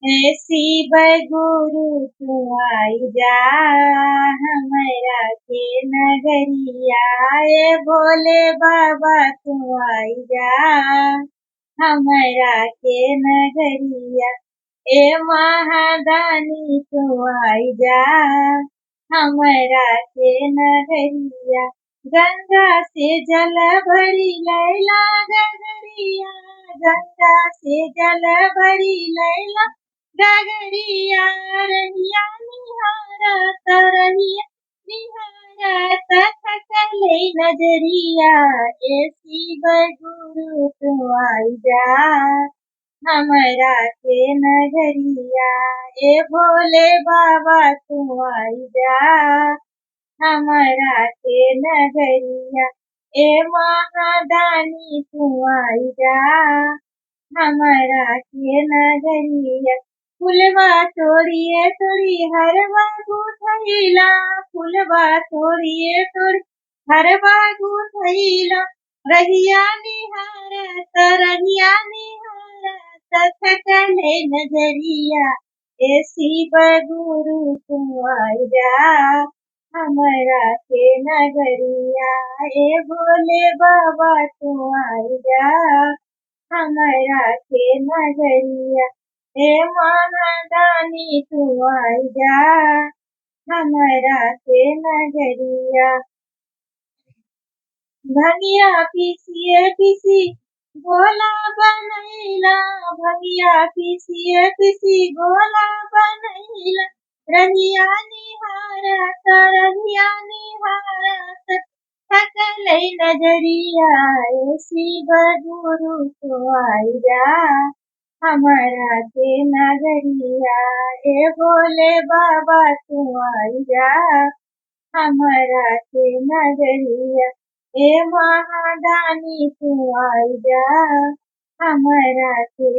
ऐसी गुरु तू आई जा हमरा के नगरिया। ए भोले बाबा तू आई जा हमरा के नगरिया। ए महादानी तू आई जा हमरा के नगरिया। गंगा से जल भरी लैला गगरिया। गंगा से जल भरी लैला गगरिया। रहिया निहारत रहिया निहारत थकले नजरिया। ए शिव गुरु तू आई जा हमरा के नगरिया। ए भोले बाबा तू आई जा हमरा के नगरिया। ए महादानी तू आई जा हमरा के नगरिया। फुलवा तोड़िए तोड़ी हरवा गुथैला। फुलवा तोड़िए तोड़ी हरवा गुथैला। रहिया निहारत रहिया निहारत थकले नजरिया। ए शिव गुरु तू आई जा हमरा के नगरिया। ए भोले बाबा तू आई जा हमरा के नगरिया। ए महादानी तू आई जा हमरा के नगरिया। भंगिया पीसिए पीसी गोला बनैला। भंगिया पीसिए पीसी गोला बनैला। रहिया निहारत रहिया निहारत थकले नजरिया। ए शिव गुरु तू आई जा हमरा के नगरिया। ए भोले बाबा तू आई जा हमरा के नगरिया। ए महादानी तू आई जा हमरा के